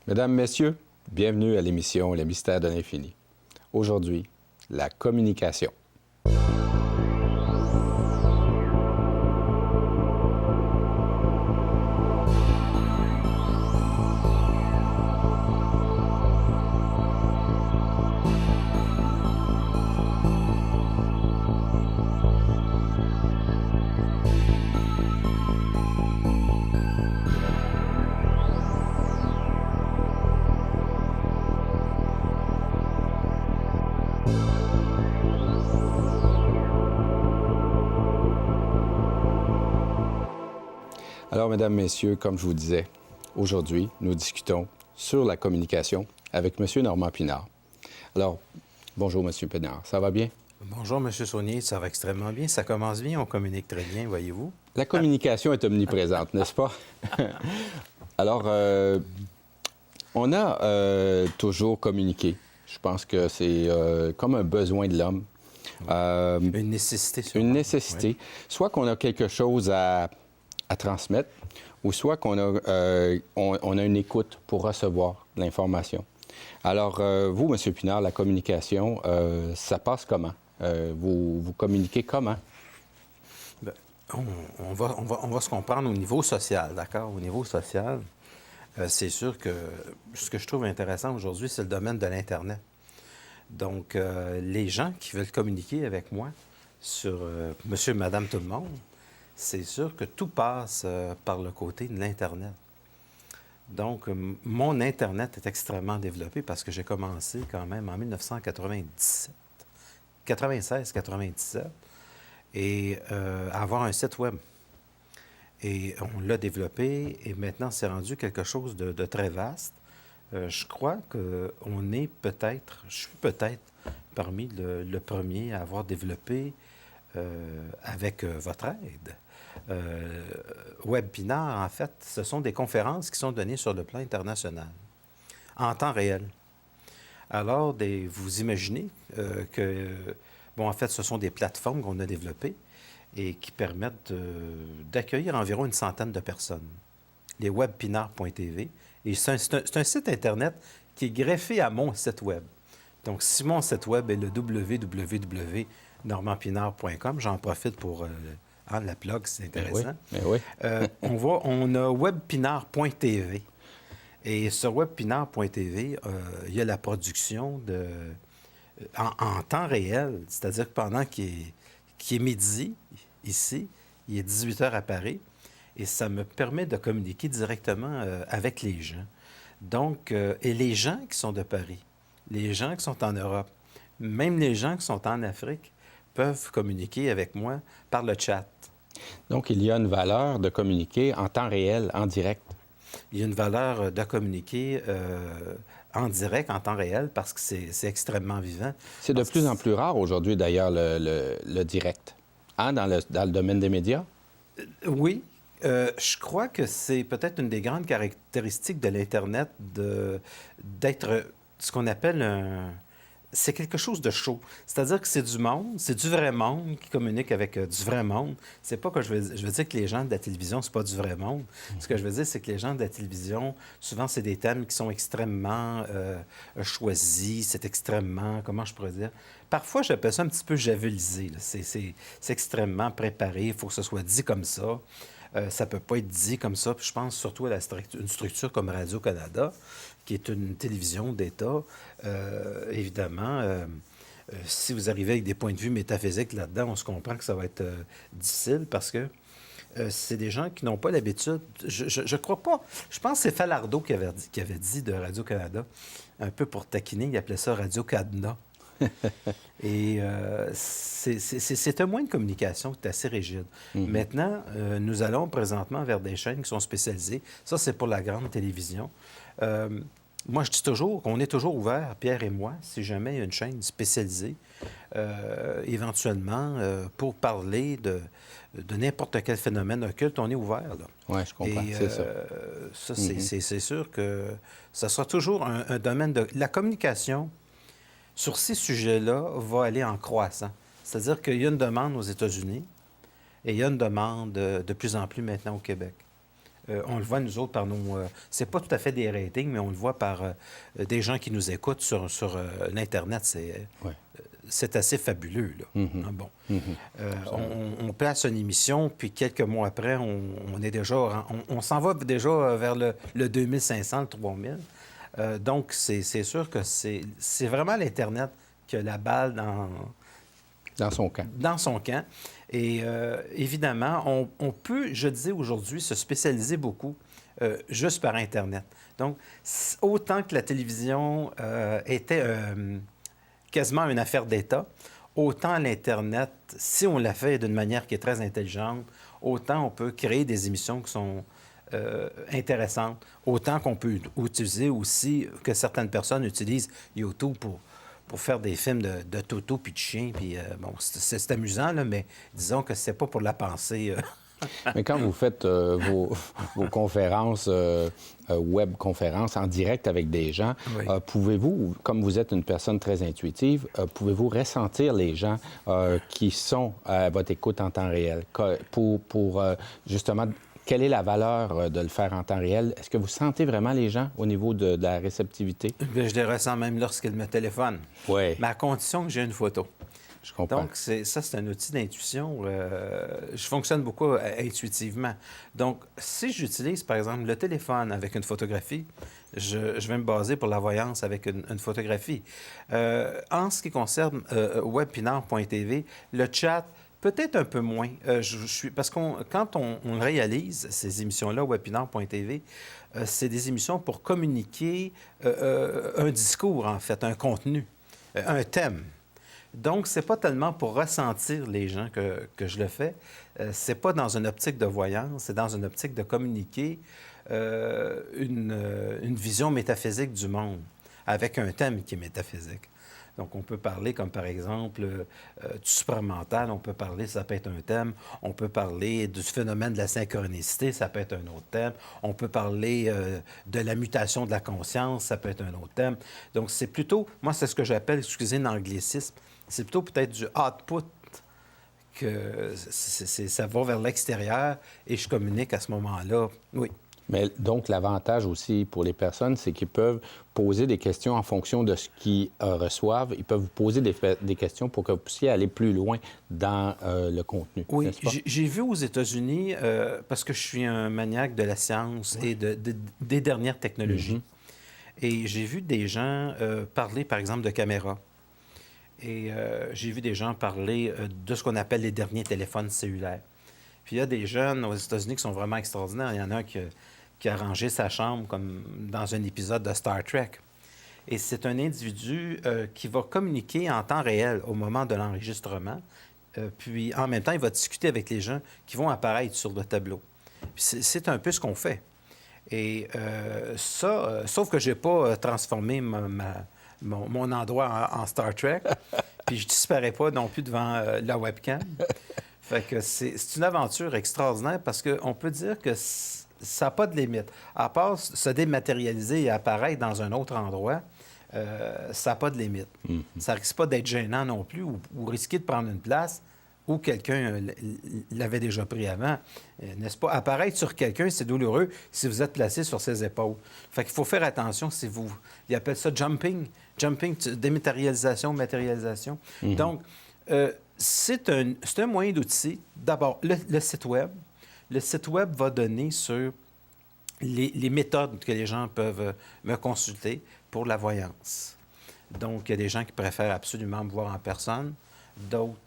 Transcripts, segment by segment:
Mesdames, Messieurs, bienvenue à l'émission Les Mystères de l'Infini. Aujourd'hui, la communication. Alors, Mesdames, Messieurs, comme je vous disais, aujourd'hui, nous discutons sur la communication avec M. Normand Pinard. Alors, bonjour, M. Pinard, ça va bien? Bonjour, M. Saunier, ça va extrêmement bien. Ça commence bien, on communique très bien, voyez-vous. La communication est omniprésente, n'est-ce pas? Alors, on a toujours communiqué. Je pense que c'est comme un besoin de l'homme. Une nécessité, sûrement. Une nécessité. Oui. Soit qu'on a quelque chose à transmettre, ou soit qu'on a, on a une écoute pour recevoir de l'information. Alors, vous, M. Pinard, la communication, ça passe comment? Vous communiquez comment? Bien, on va se comprendre au niveau social, d'accord? Au niveau social, c'est sûr que ce que je trouve intéressant aujourd'hui, c'est le domaine de l'Internet. Donc, les gens qui veulent communiquer avec moi sur monsieur, madame, tout le monde, c'est sûr que tout passe par le côté de l'Internet. Donc, mon Internet est extrêmement développé parce que j'ai commencé quand même en 96-97, et avoir un site web. Et on l'a développé, et maintenant, c'est rendu quelque chose de très vaste. Je crois qu'on est peut-être, je suis peut-être parmi le premier à avoir développé, avec votre aide, Webinaire, en fait, ce sont des conférences qui sont données sur le plan international, en temps réel. Alors, vous imaginez en fait, ce sont des plateformes qu'on a développées et qui permettent d'accueillir environ une centaine de personnes. Les webpinard.tv. Et c'est un site Internet qui est greffé à mon site web. Donc, si mon site web est le www.normandpinard.com, j'en profite pour la plug, c'est intéressant. Mais oui. On a webpinard.tv. Et sur webpinard.tv, il y a la production en temps réel, c'est-à-dire que pendant qu'il est midi, ici, il est 18 heures à Paris, et ça me permet de communiquer directement avec les gens. Donc, et les gens qui sont de Paris, les gens qui sont en Europe, même les gens qui sont en Afrique, peuvent communiquer avec moi par le chat. Donc, il y a une valeur de communiquer en temps réel, en direct. Il y a une valeur de communiquer en direct, en temps réel, parce que c'est extrêmement vivant. C'est de plus en plus rare aujourd'hui, d'ailleurs, le direct. Hein, dans le domaine des médias? Oui. Je crois que c'est peut-être une des grandes caractéristiques de l'Internet d'être ce qu'on appelle c'est quelque chose de chaud. C'est-à-dire que c'est du monde, c'est du vrai monde qui communique avec du vrai monde. C'est pas que je veux dire que les gens de la télévision, c'est pas du vrai monde. Ce que je veux dire, c'est que les gens de la télévision, souvent, c'est des thèmes qui sont extrêmement choisis, c'est extrêmement, comment je pourrais dire? Parfois, j'appelle ça un petit peu javelisé. C'est extrêmement préparé, il faut que ce soit dit comme ça. Ça ne peut pas être dit comme ça. Puis je pense surtout à une structure comme Radio-Canada, qui est une télévision d'État. Évidemment, si vous arrivez avec des points de vue métaphysiques là-dedans, on se comprend que ça va être difficile parce que c'est des gens qui n'ont pas l'habitude. Je crois pas. Je pense que c'est Falardeau qui avait dit de Radio-Canada, un peu pour taquiner, il appelait ça Radio-Cadena. Et c'est un moyen de communication qui est assez rigide. Maintenant, nous allons présentement vers des chaînes qui sont spécialisées. Ça, c'est pour la grande télévision. Moi, je dis toujours qu'on est toujours ouvert, Pierre et moi, si jamais il y a une chaîne spécialisée, éventuellement, pour parler de n'importe quel phénomène occulte, on est ouvert. Oui, je comprends, c'est ça. Ça, c'est sûr que ça sera toujours un domaine de... La communication, sur ces sujets-là, va aller en croissant. C'est-à-dire qu'il y a une demande aux États-Unis et il y a une demande de plus en plus maintenant au Québec. On le voit, nous autres, par nos... c'est pas tout à fait des ratings, mais on le voit par des gens qui nous écoutent sur l'Internet. C'est assez fabuleux, là. Mm-hmm. Ah, bon. Mm-hmm. On place une émission, puis quelques mois après, on est déjà... On s'en va déjà vers le 2500, le 3000. Donc, c'est sûr que c'est vraiment l'Internet qui a la balle dans son camp. Dans son camp. Et évidemment, on peut, je disais aujourd'hui, se spécialiser beaucoup juste par Internet. Donc, autant que la télévision était quasiment une affaire d'État, autant l'Internet, si on la fait d'une manière qui est très intelligente, autant on peut créer des émissions qui sont intéressantes, autant qu'on peut utiliser aussi, que certaines personnes utilisent YouTube pour faire des films de Toto puis de chiens. Puis, bon, c'est amusant, là, mais disons que c'est pas pour la pensée. Mais quand vous faites vos conférences, web conférences en direct avec des gens, Oui. Pouvez-vous, comme vous êtes une personne très intuitive, pouvez-vous ressentir les gens qui sont à votre écoute en temps réel pour justement... Quelle est la valeur de le faire en temps réel? Est-ce que vous sentez vraiment les gens au niveau de la réceptivité? Bien, je les ressens même lorsqu'ils me téléphonent. Oui. Mais à condition que j'ai une photo. Je comprends. Donc, c'est un outil d'intuition. Je fonctionne beaucoup intuitivement. Donc, si j'utilise, par exemple, le téléphone avec une photographie, je vais me baser pour la voyance avec une photographie. En ce qui concerne webpinard.tv, le chat, peut-être un peu moins. Parce que quand on réalise ces émissions-là, webpinard.tv, c'est des émissions pour communiquer un discours, en fait, un contenu, un thème. Donc, c'est pas tellement pour ressentir les gens que je le fais. C'est pas dans une optique de voyance, c'est dans une optique de communiquer une vision métaphysique du monde, avec un thème qui est métaphysique. Donc, on peut parler comme, par exemple, du supramental, on peut parler, ça peut être un thème. On peut parler du phénomène de la synchronicité, ça peut être un autre thème. On peut parler de la mutation de la conscience, ça peut être un autre thème. Donc, c'est plutôt, moi, c'est ce que j'appelle, excusez l'anglicisme, c'est plutôt peut-être du output, que ça va vers l'extérieur et je communique à ce moment-là. Oui. Mais donc, l'avantage aussi pour les personnes, c'est qu'ils peuvent poser des questions en fonction de ce qu'ils reçoivent. Ils peuvent vous poser des questions pour que vous puissiez aller plus loin dans le contenu. Oui, j'ai vu aux États-Unis, parce que je suis un maniaque de la science et des dernières technologies, et j'ai vu des gens parler, par exemple, de caméras. Et j'ai vu des gens parler de ce qu'on appelle les derniers téléphones cellulaires. Puis il y a des jeunes aux États-Unis qui sont vraiment extraordinaires. Il y en a un qui a rangé sa chambre comme dans un épisode de Star Trek. Et c'est un individu qui va communiquer en temps réel au moment de l'enregistrement. Puis en même temps, il va discuter avec les gens qui vont apparaître sur le tableau. Puis c'est un peu ce qu'on fait. Et sauf que je n'ai pas transformé mon endroit en Star Trek, puis je disparais pas non plus devant la webcam. Fait que c'est une aventure extraordinaire parce qu'on peut dire que ça n'a pas de limite. À part se dématérialiser et apparaître dans un autre endroit, ça n'a pas de limite. Ça risque pas d'être gênant non plus ou risquer de prendre une place où quelqu'un l'avait déjà pris avant. N'est-ce pas? Apparaître sur quelqu'un, c'est douloureux si vous êtes placé sur ses épaules. Fait qu'il faut faire attention si vous... Ils appellent ça jumping. Jumping, dématérialisation, matérialisation. Donc, c'est un moyen d'outil. D'abord, le site Web. Le site Web va donner sur les méthodes que les gens peuvent me consulter pour la voyance. Donc, il y a des gens qui préfèrent absolument me voir en personne. D'autres,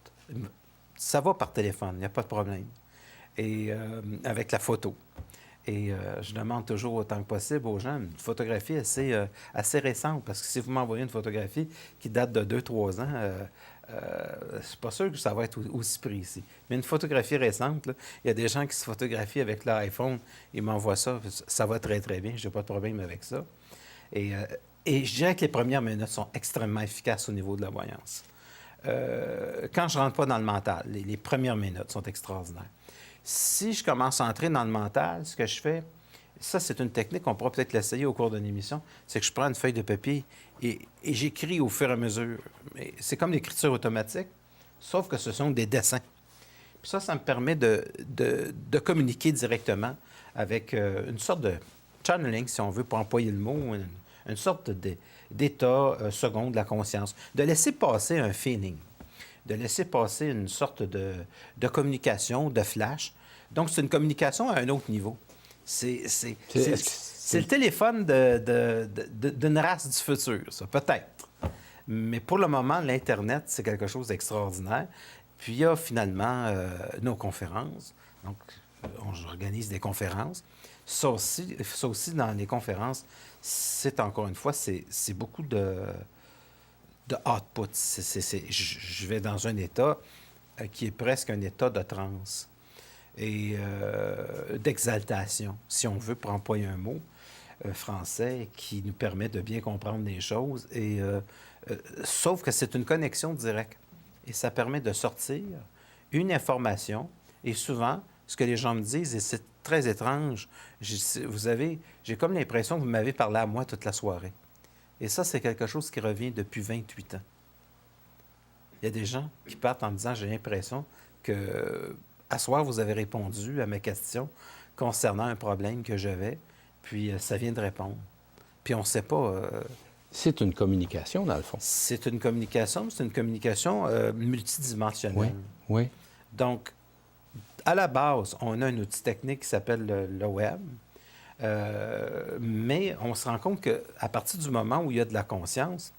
ça va par téléphone, il n'y a pas de problème. Et avec la photo. Et je demande toujours autant que possible aux gens une photographie assez récente, parce que si vous m'envoyez une photographie qui date de 2-3 ans, je ne suis pas sûr que ça va être aussi précis. Mais une photographie récente, là, il y a des gens qui se photographient avec l'iPhone, ils m'envoient ça, ça va très, très bien, je n'ai pas de problème avec ça. Et je dirais que les premières minutes sont extrêmement efficaces au niveau de la voyance. Quand je ne rentre pas dans le mental, les premières minutes sont extraordinaires. Si je commence à entrer dans le mental, ce que je fais, ça, c'est une technique, on pourra peut-être l'essayer au cours d'une émission, c'est que je prends une feuille de papier et j'écris au fur et à mesure. C'est comme l'écriture automatique, sauf que ce sont des dessins. Puis ça me permet de communiquer directement avec une sorte de channeling, si on veut, pour employer le mot, une sorte d'état second de la conscience. De laisser passer un feeling, de laisser passer une sorte de communication, de flash. Donc, c'est une communication à un autre niveau. C'est le téléphone d'une race du futur, ça, peut-être. Mais pour le moment, l'Internet, c'est quelque chose d'extraordinaire. Puis il y a finalement nos conférences. Donc, on organise des conférences. Ça aussi, dans les conférences, c'est encore une fois, c'est beaucoup de output. Je vais dans un état qui est presque un état de transe et d'exaltation, si on veut, pour employer un mot français qui nous permet de bien comprendre les choses. Sauf que c'est une connexion directe. Et ça permet de sortir une information. Et souvent, ce que les gens me disent, et c'est très étrange, j'ai comme l'impression que vous m'avez parlé à moi toute la soirée. Et ça, c'est quelque chose qui revient depuis 28 ans. Il y a des gens qui partent en me disant, j'ai l'impression que à soir, vous avez répondu à mes questions concernant un problème que j'avais, puis ça vient de répondre. Puis on ne sait pas... C'est une communication, dans le fond. C'est une communication multidimensionnelle. Oui, oui. Donc, à la base, on a un outil technique qui s'appelle le web, mais on se rend compte qu'à partir du moment où il y a de la conscience,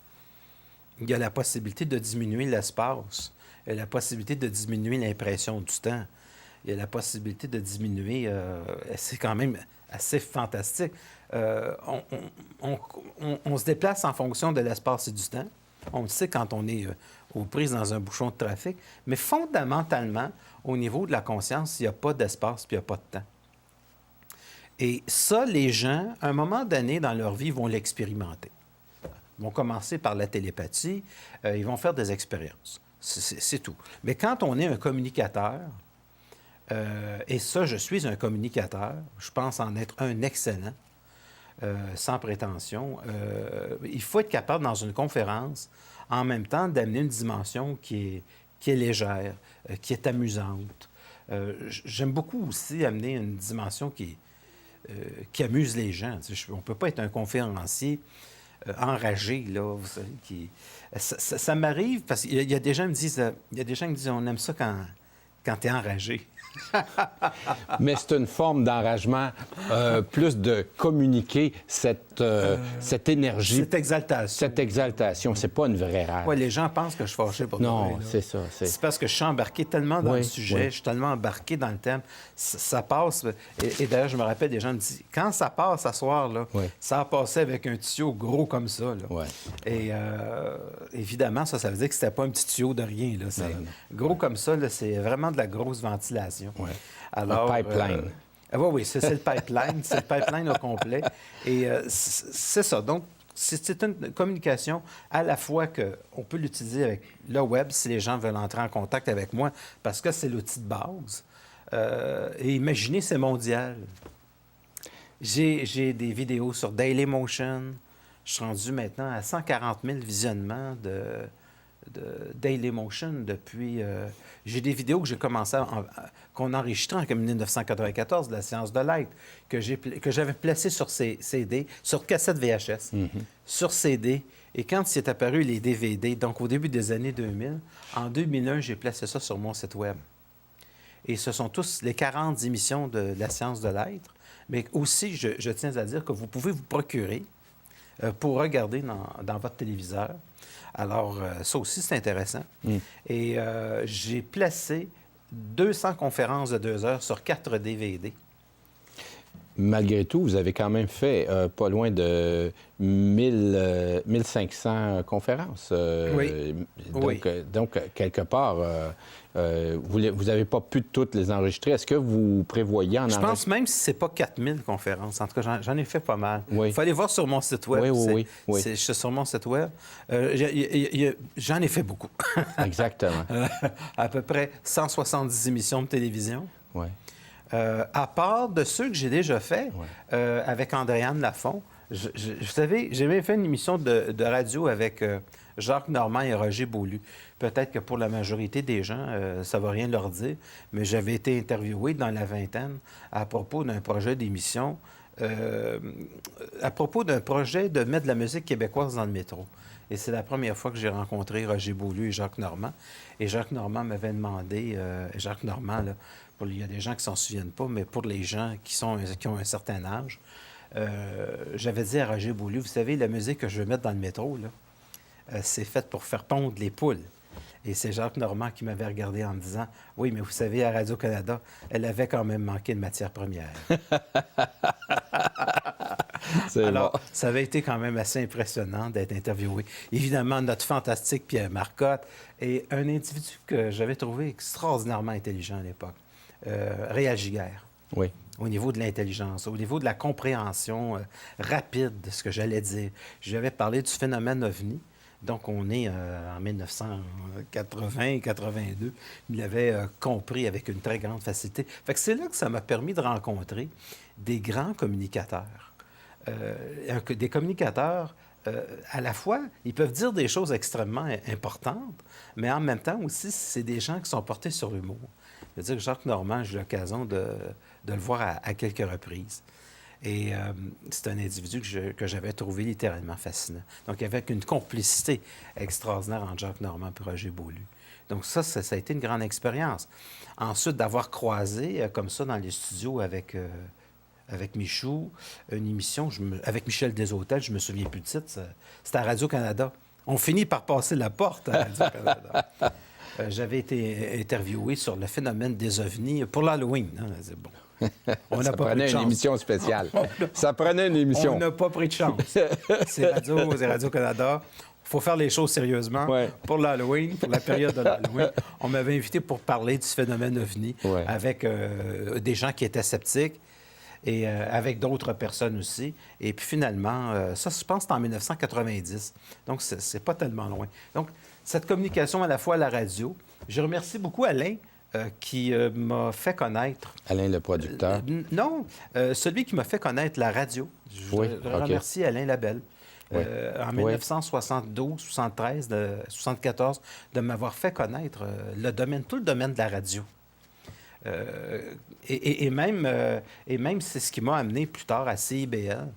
il y a la possibilité de diminuer l'espace, il y a la possibilité de diminuer l'impression du temps, il y a la possibilité de diminuer... c'est quand même assez fantastique. On se déplace en fonction de l'espace et du temps. On le sait quand on est aux prises dans un bouchon de trafic. Mais fondamentalement, au niveau de la conscience, il n'y a pas d'espace puis il n'y a pas de temps. Et ça, les gens, à un moment donné dans leur vie, vont l'expérimenter. Ils vont commencer par la télépathie. Ils vont faire des expériences. C'est tout. Mais quand on est un communicateur, et ça, je suis un communicateur, je pense en être un excellent, sans prétention. Il faut être capable, dans une conférence, en même temps, d'amener une dimension qui est légère, qui est amusante. J'aime beaucoup aussi amener une dimension qui amuse les gens. On ne peut pas être un conférencier enragé, là, vous savez, ça m'arrive, parce qu'il y a des gens qui me disent, on aime ça quand tu es enragé. Mais c'est une forme d'enragement, plus de communiquer cette énergie. Cette exaltation. Cette exaltation. C'est pas une vraie rage. Oui, les gens pensent que je suis fâché pour non, c'est ça. C'est parce que je suis embarqué tellement dans le sujet, je suis tellement embarqué dans le thème. Ça passe. Et d'ailleurs, je me rappelle, des gens me disent, quand ça passe à soir, là, ça a passé avec un tuyau gros comme ça. Là. Ouais. Et évidemment, ça veut dire que c'était pas un petit tuyau de rien. Là. Gros comme ça, là, c'est vraiment de la grosse ventilation. Ouais. Alors, un pipeline. Oui, c'est le pipeline. C'est le pipeline au complet. Et c'est ça. Donc, c'est une communication à la fois qu'on peut l'utiliser avec le web si les gens veulent entrer en contact avec moi, parce que c'est l'outil de base. Et imaginez, c'est mondial. J'ai des vidéos sur Dailymotion. Je suis rendu maintenant à 140 000 visionnements de Dailymotion depuis... j'ai des vidéos que j'ai commencé qu'on enregistrait en 1994 de la science de l'être, que j'avais placées sur CD, sur cassette VHS, sur CD. Et quand il est apparu les DVD, donc au début des années 2000, en 2001, j'ai placé ça sur mon site web. Et ce sont tous les 40 émissions de la science de l'être. Mais aussi, je tiens à dire que vous pouvez vous procurer pour regarder dans votre téléviseur. Alors, ça aussi, c'est intéressant. Et j'ai placé 200 conférences de 2 heures sur 4 DVD. Malgré tout, vous avez quand même fait pas loin de 1500 conférences. Oui. Donc, quelque part, vous n'avez pas pu toutes les enregistrer. Est-ce que vous prévoyez en enregistrer? Je pense même si ce n'est pas 4000 conférences. En tout cas, j'en ai fait pas mal. Oui. Il faut aller voir sur mon site web. Oui. Je suis sur mon site web. J'en ai fait beaucoup. Exactement. À peu près 170 émissions de télévision. Oui. À part de ceux que j'ai déjà faits avec Andréane Lafont, Vous savez, j'ai même fait une émission de radio avec Jacques Normand et Roger Beaulieu. Peut-être que pour la majorité des gens, ça ne va rien leur dire, mais j'avais été interviewé dans la vingtaine à propos d'un projet d'émission, à propos d'un projet de mettre de la musique québécoise dans le métro. Et c'est la première fois que j'ai rencontré Roger Beaulieu et Jacques Normand. Et Jacques Normand m'avait demandé, Jacques Normand, là, il y a des gens qui ne s'en souviennent pas, mais pour les gens qui ont un certain âge, j'avais dit à Roger Beaulieu, vous savez, la musique que je veux mettre dans le métro, là, c'est faite pour faire pondre les poules. Et c'est Jacques Normand qui m'avait regardé en me disant, oui, mais vous savez, à Radio-Canada, elle avait quand même manqué de matière première. Alors, bon. Ça avait été quand même assez impressionnant d'être interviewé. Évidemment, notre fantastique Pierre Marcotte est un individu que j'avais trouvé extraordinairement intelligent à l'époque. Réal Giguère. Oui. Au niveau de l'intelligence, au niveau de la compréhension rapide de ce que j'allais dire. J'avais parlé du phénomène OVNI. Donc, on est en 1980-82. Il l'avait compris avec une très grande facilité. Fait que c'est là que ça m'a permis de rencontrer des grands communicateurs. Des communicateurs, à la fois, ils peuvent dire des choses extrêmement importantes, mais en même temps aussi, c'est des gens qui sont portés sur l'humour. Je veux dire que Jacques Normand, j'ai eu l'occasion de le voir à quelques reprises. Et c'est un individu que j'avais trouvé littéralement fascinant. Donc, il y avait une complicité extraordinaire entre Jacques Normand et Roger Beaulieu. Donc, ça a été une grande expérience. Ensuite, d'avoir croisé comme ça dans les studios avec Michou, une émission avec Michel Desautels, je me souviens plus de titre, c'était à Radio-Canada. On finit par passer la porte à Radio-Canada. J'avais été interviewé sur le phénomène des ovnis pour l'Halloween. Hein. Bon. On n'a pas pris de chance. Ça prenait une émission spéciale. Ça prenait une émission. On n'a pas pris de chance. C'est Radio-Canada. Il faut faire les choses sérieusement. Ouais. Pour l'Halloween, pour la période de l'Halloween, on m'avait invité pour parler du phénomène OVNI avec des gens qui étaient sceptiques et avec d'autres personnes aussi. Et puis finalement, ça, je pense que c'est en 1990. Donc, c'est pas tellement loin. Donc, cette communication à la fois à la radio, je remercie beaucoup Alain qui m'a fait connaître... Alain, le producteur? Non, celui qui m'a fait connaître la radio. Je remercie Alain Labelle. En 1972, 73, 74, de m'avoir fait connaître tout le domaine de la radio. Et même c'est ce qui m'a amené plus tard à CIBL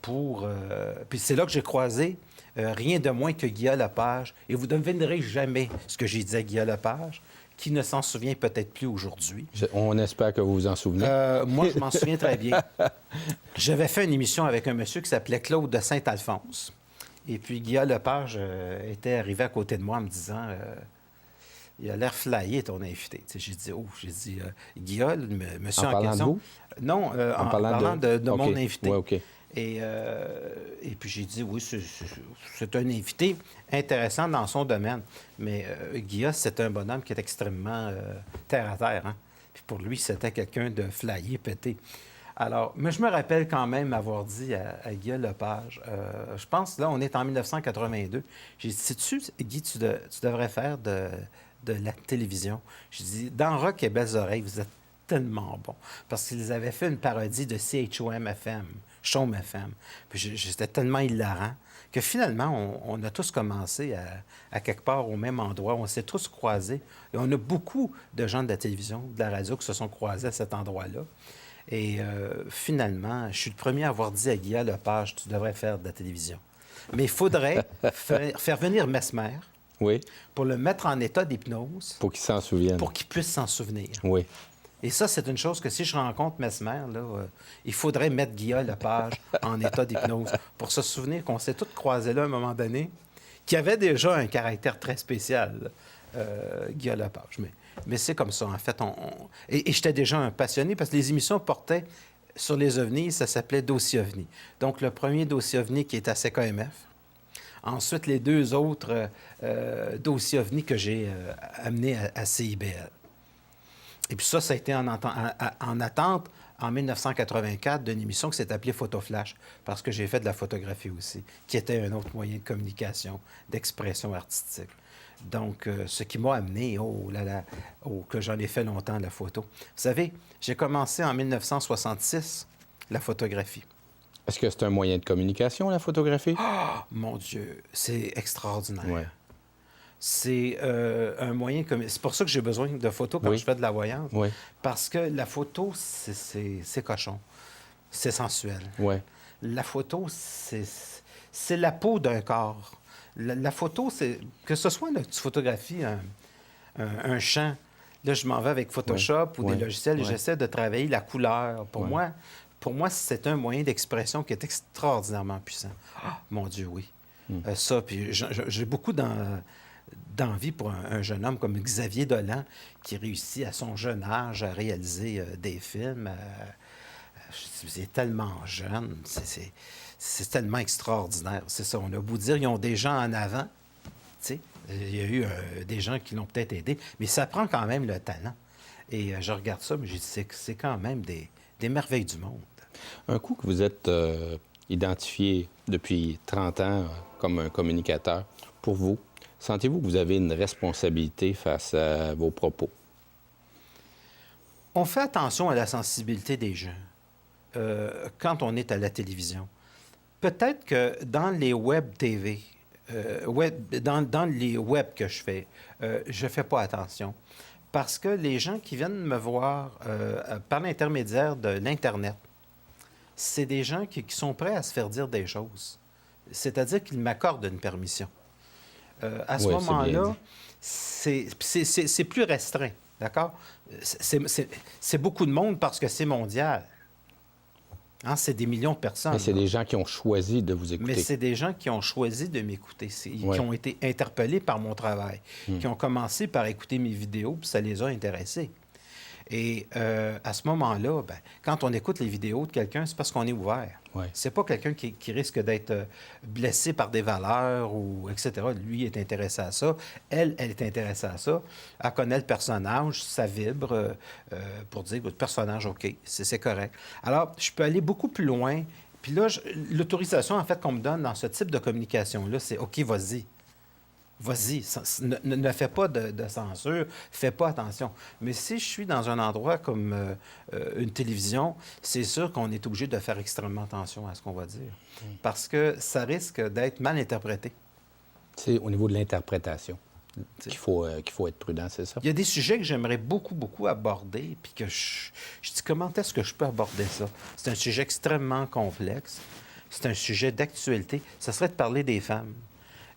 puis c'est là que j'ai croisé rien de moins que Guillaume Lepage. Et vous ne devinerez jamais ce que j'ai dit à Guillaume Lepage, qui ne s'en souvient peut-être plus aujourd'hui. On espère que vous vous en souvenez. Moi, je m'en souviens très bien. J'avais fait une émission avec un monsieur qui s'appelait Claude de Saint-Alphonse. Et puis Guillaume Lepage était arrivé à côté de moi en me disant... il a l'air flyé, ton invité. J'ai dit, Guillaume, monsieur en question... De vous? Non, en parlant de mon invité. Oui, OK. Et puis j'ai dit, oui, c'est un invité intéressant dans son domaine. Mais Guillaume, c'est un bonhomme qui est extrêmement terre à terre. Hein? Puis pour lui, c'était quelqu'un de flyé, pété. Alors, mais je me rappelle quand même avoir dit à Guillaume Lepage, je pense, là, on est en 1982, j'ai dit, sais-tu, Guy, tu devrais faire de la télévision. J'ai dit, dans Rock et Belles Oreilles, vous êtes tellement bon. Parce qu'ils avaient fait une parodie de CHOM-FM, Chaume-FM. Puis j'étais tellement hilarant que finalement, on a tous commencé à quelque part au même endroit. On s'est tous croisés. Et on a beaucoup de gens de la télévision, de la radio qui se sont croisés à cet endroit-là. Et finalement, je suis le premier à avoir dit à Guillaume Lepage, tu devrais faire de la télévision. Mais il faudrait faire venir Mesmer. Oui. Pour le mettre en état d'hypnose. Pour qu'il s'en souvienne. Pour qu'il puisse s'en souvenir. Oui. Et ça, c'est une chose que si je rencontre Mesmer, là, il faudrait mettre Guillaume Lepage en état d'hypnose pour se souvenir qu'on s'est tous croisés là à un moment donné, qui avait déjà un caractère très spécial, Guillaume Lepage. Mais c'est comme ça, en fait. Et j'étais déjà un passionné parce que les émissions portaient sur les ovnis, ça s'appelait Dossier OVNI. Donc, le premier Dossier OVNI qui est à CKMF. Ensuite, les deux autres dossiers OVNI que j'ai amenés à CIBL. Et puis ça a été en attente en 1984 d'une émission qui s'est appelée Photoflash, parce que j'ai fait de la photographie aussi, qui était un autre moyen de communication, d'expression artistique. Donc, ce qui m'a amené, que j'en ai fait longtemps, la photo. Vous savez, j'ai commencé en 1966 la photographie. Est-ce que c'est un moyen de communication, la photographie? Ah, mon Dieu, c'est extraordinaire. Ouais. C'est un moyen comme. C'est pour ça que j'ai besoin de photos quand Oui. je fais de la voyance. Oui. Parce que la photo, c'est cochon. C'est sensuel. Oui. La photo, c'est la peau d'un corps. La photo, c'est. Que ce soit là, tu photographies un champ. Là, je m'en vais avec Photoshop ou des logiciels et j'essaie de travailler la couleur. Pour moi, c'est un moyen d'expression qui est extraordinairement puissant. Ah, mon Dieu, oui. Ça, puis j'ai beaucoup d'envie pour un jeune homme comme Xavier Dolan qui réussit à son jeune âge à réaliser des films. C'est tellement jeune, c'est tellement extraordinaire. C'est ça, on a beau dire, ils ont des gens en avant, tu sais. Il y a eu des gens qui l'ont peut-être aidé, mais ça prend quand même le talent. Et je regarde ça, mais je dis, c'est quand même des merveilles du monde. Un coup que vous êtes identifié depuis 30 ans comme un communicateur, pour vous, sentez-vous que vous avez une responsabilité face à vos propos? On fait attention à la sensibilité des gens quand on est à la télévision. Peut-être que dans les web TV, dans les web que je fais pas attention. Parce que les gens qui viennent me voir par l'intermédiaire de l'Internet, c'est des gens qui sont prêts à se faire dire des choses. C'est-à-dire qu'ils m'accordent une permission. À ce moment-là, c'est plus restreint, d'accord? C'est beaucoup de monde parce que c'est mondial. Hein, c'est des millions de personnes. Mais c'est des gens qui ont choisi de vous écouter. Mais c'est des gens qui ont choisi de m'écouter, qui ont été interpellés par mon travail, qui ont commencé par écouter mes vidéos, puis ça les a intéressés. Et à ce moment-là, ben, quand on écoute les vidéos de quelqu'un, c'est parce qu'on est ouvert. Ouais. C'est pas quelqu'un qui risque d'être blessé par des valeurs ou etc. Lui est intéressé à ça. Elle est intéressée à ça. Elle connaît le personnage, ça vibre pour dire, votre personnage, OK, c'est correct. Alors, je peux aller beaucoup plus loin. Puis là, l'autorisation, en fait, qu'on me donne dans ce type de communication-là, c'est OK, vas-y. Vas-y, ne fais pas de censure, fais pas attention. Mais si je suis dans un endroit comme une télévision, c'est sûr qu'on est obligé de faire extrêmement attention à ce qu'on va dire. Parce que ça risque d'être mal interprété. C'est au niveau de l'interprétation qu'il faut être prudent, c'est ça? Il y a des sujets que j'aimerais beaucoup, beaucoup aborder, puis que je dis, comment est-ce que je peux aborder ça? C'est un sujet extrêmement complexe. C'est un sujet d'actualité. Ça serait de parler des femmes.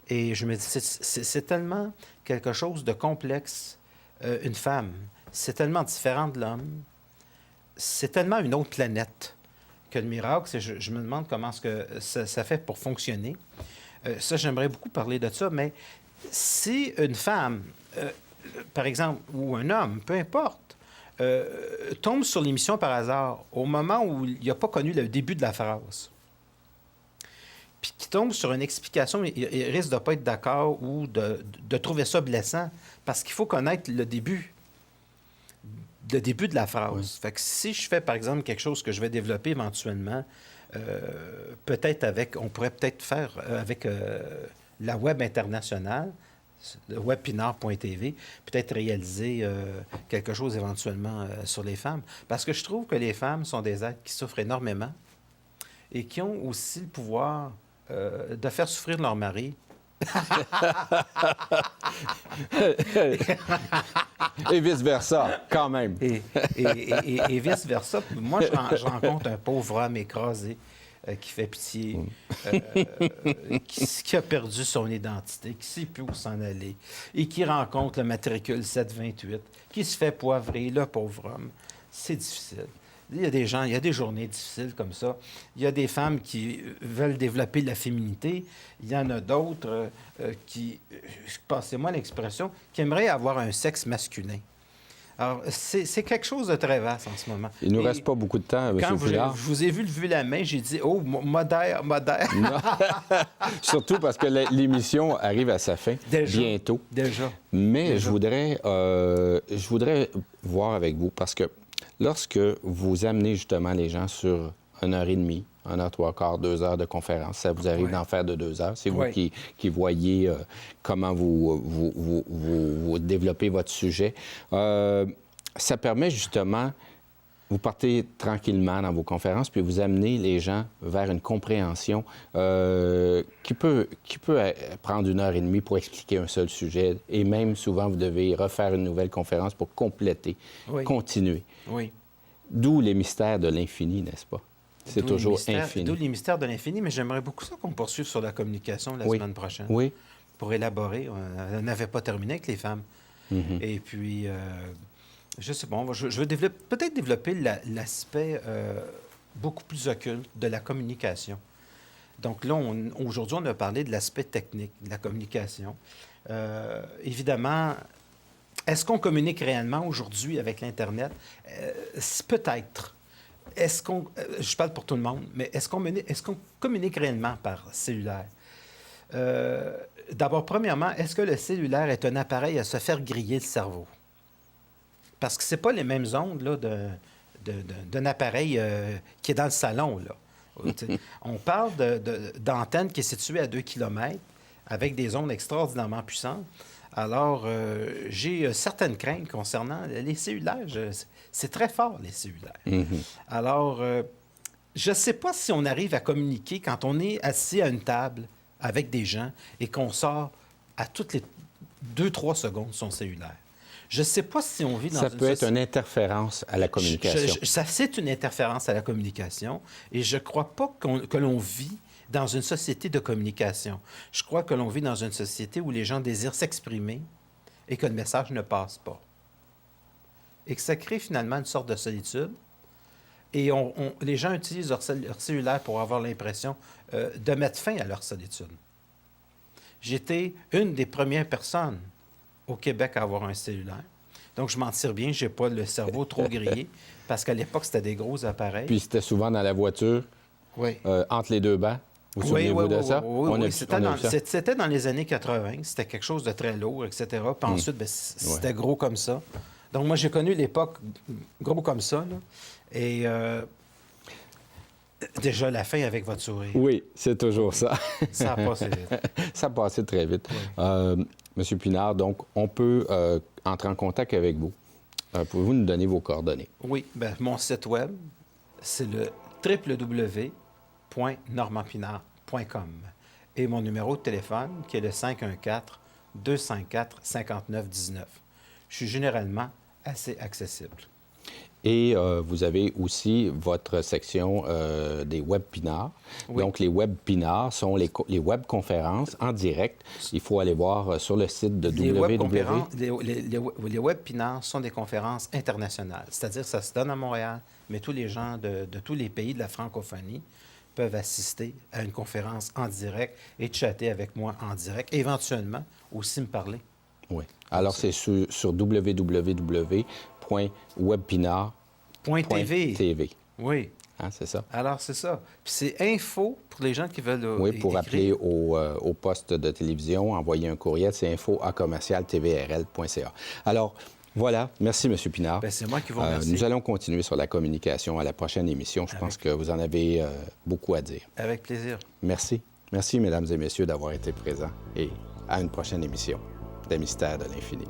Et je me dis, c'est tellement quelque chose de complexe, une femme. C'est tellement différent de l'homme. C'est tellement une autre planète que le miracle. Je me demande comment est-ce que ça fait pour fonctionner. Ça, j'aimerais beaucoup parler de ça, mais si une femme, par exemple, ou un homme, peu importe, tombe sur l'émission par hasard, au moment où il n'a pas connu le début de la phrase, puis qui tombe sur une explication, il risque de ne pas être d'accord ou de trouver ça blessant, parce qu'il faut connaître le début de la phrase. Oui. Fait que si je fais, par exemple, quelque chose que je vais développer éventuellement, on pourrait peut-être faire avec la web internationale, webpinard.tv, peut-être réaliser quelque chose éventuellement sur les femmes. Parce que je trouve que les femmes sont des êtres qui souffrent énormément et qui ont aussi le pouvoir de faire souffrir leur mari. Et vice-versa, quand même. Et vice-versa. Moi, je rencontre un pauvre homme écrasé qui fait pitié, qui a perdu son identité, qui ne sait plus où s'en aller, et qui rencontre le matricule 728, qui se fait poivrer, le pauvre homme. C'est difficile. Il y a des gens, il y a des journées difficiles comme ça. Il y a des femmes qui veulent développer la féminité. Il y en a d'autres qui, passez-moi l'expression, qui aimeraient avoir un sexe masculin. Alors, c'est quelque chose de très vaste en ce moment. Il ne nous reste pas beaucoup de temps, M. Pinard. Quand je vous ai vu lever la main, j'ai dit « Oh, modère. » Surtout parce que l'émission arrive à sa fin bientôt. Déjà. Mais déjà. Je voudrais voir avec vous, parce que lorsque vous amenez justement les gens sur 1h30, 1h3/4, 2 heures de conférence, ça vous arrive d'en faire de 2 heures. C'est vous qui voyez comment vous développez votre sujet. Ça permet justement vous partez tranquillement dans vos conférences, puis vous amenez les gens vers une compréhension qui peut prendre 1 heure et demie pour expliquer un seul sujet. Et même, souvent, vous devez refaire une nouvelle conférence pour compléter, continuer. Oui. D'où les mystères de l'infini, n'est-ce pas? C'est toujours infini. D'où les mystères de l'infini, mais j'aimerais beaucoup ça qu'on poursuive sur la communication la semaine prochaine. Oui. Pour élaborer. On n'avait pas terminé avec les femmes. Et puis, je sais pas, je veux peut-être développer l'aspect beaucoup plus occulte de la communication. Donc là, aujourd'hui, on a parlé de l'aspect technique de la communication. Évidemment, est-ce qu'on communique réellement aujourd'hui avec l'Internet? Peut-être. Je parle pour tout le monde, mais est-ce qu'on communique réellement par cellulaire? D'abord, premièrement, est-ce que le cellulaire est un appareil à se faire griller le cerveau? Parce que ce n'est pas les mêmes ondes là, d'un appareil qui est dans le salon. Là. On parle d'antenne qui est située à 2 km avec des ondes extraordinairement puissantes. Alors, j'ai certaines craintes concernant les cellulaires. C'est très fort, les cellulaires. Alors, je ne sais pas si on arrive à communiquer quand on est assis à une table avec des gens et qu'on sort à toutes les 2-3 secondes son cellulaire. Je ne sais pas si on vit dans Ça peut être une interférence à la communication. C'est une interférence à la communication et je ne crois pas que l'on vit dans une société de communication. Je crois que l'on vit dans une société où les gens désirent s'exprimer et que le message ne passe pas. Et que ça crée finalement une sorte de solitude. Et les gens utilisent leur cellulaire pour avoir l'impression de mettre fin à leur solitude. J'étais une des premières personnes au Québec à avoir un cellulaire. Donc, je m'en tire bien, je n'ai pas le cerveau trop grillé, parce qu'à l'époque, c'était des gros appareils. Puis c'était souvent dans la voiture, entre les 2 bancs. Vous souvenez-vous de ça? Oui. C'était dans les années 80. C'était quelque chose de très lourd, etc. Puis ensuite, c'était gros comme ça. Donc, moi, j'ai connu l'époque gros comme ça. Là. Et déjà, la fin avec votre sourire. Oui, c'est toujours ça. Ça a passé vite. Ça a passé très vite. Oui. Monsieur Pinard, donc, on peut entrer en contact avec vous. Pouvez-vous nous donner vos coordonnées? Oui. Bien, mon site web, c'est le www.normandpinard.com. Et mon numéro de téléphone, qui est le 514-254-5919. Je suis généralement assez accessible. Et vous avez aussi votre section des webinars. Oui. Donc, les webinars sont les webconférences en direct. Il faut aller voir sur le site de www. Les webinars sont des conférences internationales. C'est-à-dire que ça se donne à Montréal, mais tous les gens de tous les pays de la francophonie peuvent assister à une conférence en direct et chatter avec moi en direct. Et éventuellement, aussi me parler. Oui. Alors, c'est sur www.webinars.tv. Oui. Hein, c'est ça. Alors, c'est ça. Puis c'est info pour les gens qui veulent oui, pour écrire. Appeler au poste de télévision, envoyer un courriel, c'est info@commercial-tvrl.ca. Alors, voilà. Merci, M. Pinard. Bien, c'est moi qui vous remercie. Nous allons continuer sur la communication à la prochaine émission. Je pense que vous en avez beaucoup à dire. Avec plaisir. Merci. Merci, mesdames et messieurs, d'avoir été présents. Et à une prochaine émission des Mystères de l'Infini.